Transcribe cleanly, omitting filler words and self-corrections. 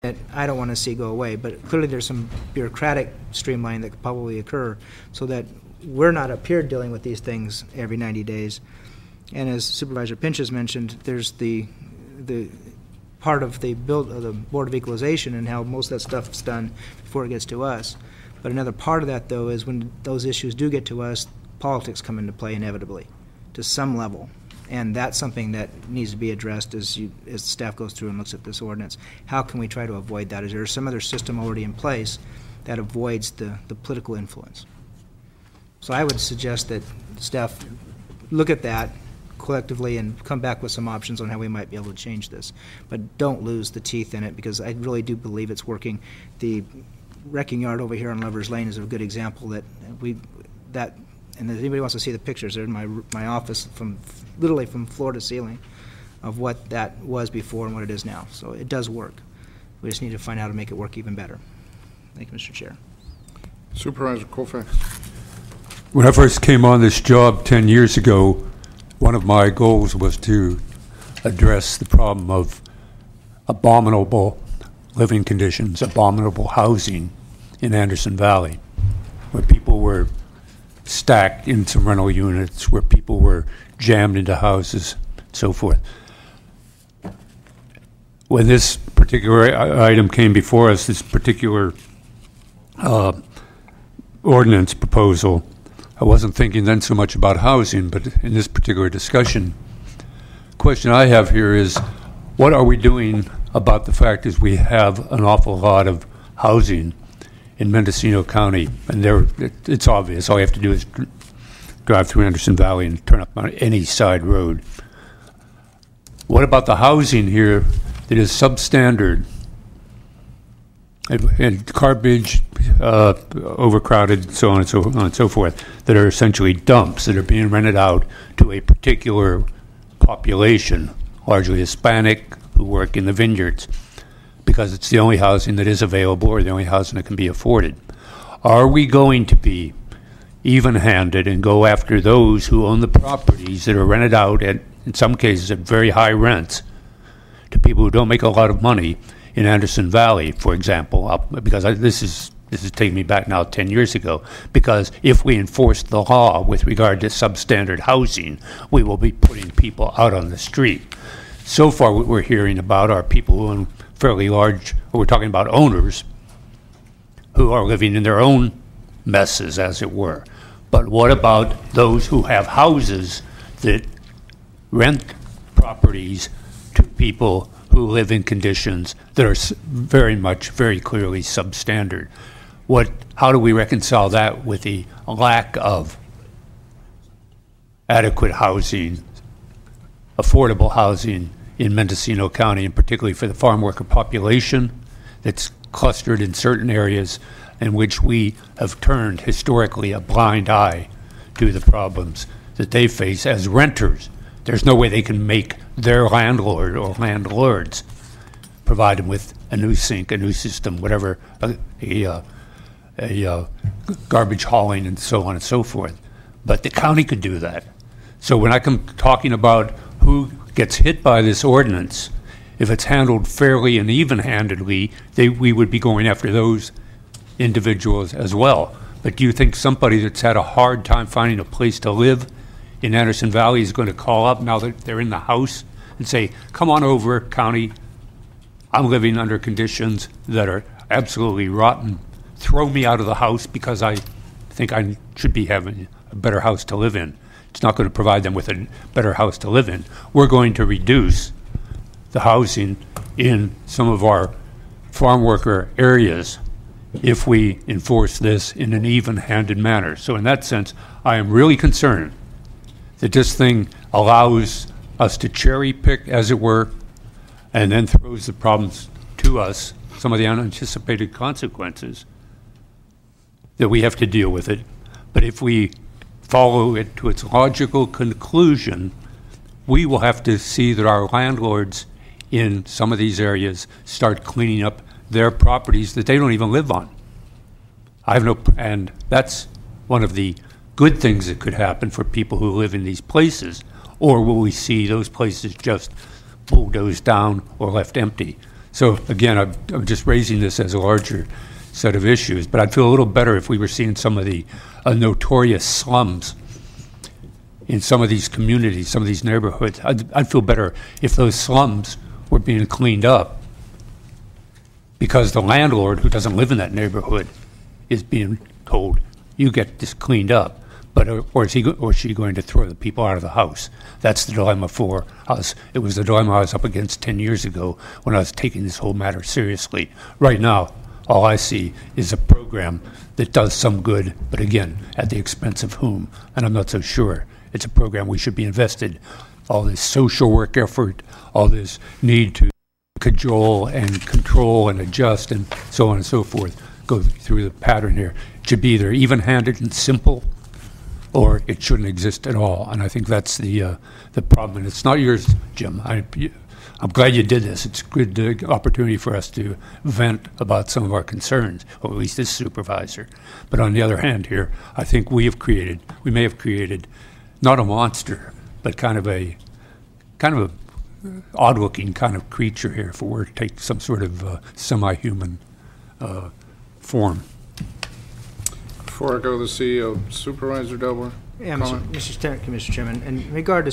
that I don't want to see go away, but clearly there's some bureaucratic streamlining that could probably occur so that we're not up here dealing with these things every 90 days. And as Supervisor Pinch has mentioned, there's the part of the Board of Equalization and how most of that stuff's done before it gets to us. But another part of that, though, is when those issues do get to us, politics come into play inevitably to some level. And that's something that needs to be addressed as staff goes through and looks at this ordinance. How can we try to avoid that? Is there some other system already in place that avoids the political influence? So I would suggest that staff look at that collectively and come back with some options on how we might be able to change this. But don't lose the teeth in it, because I really do believe it's working. The wrecking yard over here on Lover's Lane is a good example and if anybody wants to see the pictures, they're in my office, literally from floor to ceiling, of what that was before and what it is now. So it does work. We just need to find out how to make it work even better. Thank you, Mr. Chair. Supervisor Colfax. When I first came on this job 10 years ago, one of my goals was to address the problem of abominable living conditions, abominable housing in Anderson Valley, where people were stacked in some rental units, where people were jammed into houses, so forth. When this particular item came before us, this particular ordinance proposal, I wasn't thinking then so much about housing, but in this particular discussion, the question I have here is, what are we doing about the fact is we have an awful lot of housing in Mendocino County, and it's obvious. All you have to do is drive through Anderson Valley and turn up on any side road. What about the housing here that is substandard and garbage, overcrowded, so on and so forth, that are essentially dumps that are being rented out to a particular population, largely Hispanic, who work in the vineyards, because it's the only housing that is available or the only housing that can be afforded? Are we going to be even-handed and go after those who own the properties that are rented out at, in some cases, at very high rents to people who don't make a lot of money in Anderson Valley, for example? Because this is taking me back now 10 years ago, because if we enforce the law with regard to substandard housing, we will be putting people out on the street. So far, what we're hearing about are people who own fairly large, we're talking about owners who are living in their own messes, as it were. But what about those who have houses that rent properties to people who live in conditions that are very clearly substandard? How do we reconcile that with the lack of adequate housing, affordable housing in Mendocino County, and particularly for the farm worker population that's clustered in certain areas in which we have turned historically a blind eye to the problems that they face as renters? There's no way they can make their landlord or landlords provide them with a new sink, a new system, whatever, a garbage hauling and so on and so forth. But the county could do that. So when I come talking about who gets hit by this ordinance, if it's handled fairly and even-handedly, we would be going after those individuals as well. But do you think somebody that's had a hard time finding a place to live in Anderson Valley is going to call up now that they're in the house and say, come on over, county, I'm living under conditions that are absolutely rotten, throw me out of the house because I think I should be having a better house to live in? It's not going to provide them with a better house to live in. We're going to reduce the housing in some of our farm worker areas if we enforce this in an even-handed manner. So in that sense, I am really concerned that this thing allows us to cherry pick, as it were, and then throws the problems to us, some of the unanticipated consequences that we have to deal with it. But if we follow it to its logical conclusion, we will have to see that our landlords in some of these areas start cleaning up their properties that they don't even live on. And that's one of the good things that could happen for people who live in these places. Or will we see those places just bulldozed down or left empty? So again, I'm just raising this as a larger set of issues, but I'd feel a little better if we were seeing some of the notorious slums in some of these communities, some of these neighborhoods. I'd feel better if those slums were being cleaned up because the landlord who doesn't live in that neighborhood is being told, you get this cleaned up. But or is he or she going to throw the people out of the house? That's the dilemma for us. It was the dilemma I was up against 10 years ago when I was taking this whole matter seriously. Right now, all I see is a program that does some good, but again, at the expense of whom? And I'm not so sure. It's a program we should be invested. All this social work effort, all this need to cajole and control and adjust and so on and so forth, go through the pattern here. It should be either even-handed and simple, or it shouldn't exist at all. And I think that's the problem. And it's not yours, Jim. I'm glad you did this. It's a good opportunity for us to vent about some of our concerns, or at least this supervisor. But on the other hand here, I think we may have created not a monster, but kind of a odd-looking kind of creature here, if it were to take some sort of semi-human form. Before I go to the CEO, Supervisor Delaware? Yeah, Mr. Chairman, in regard to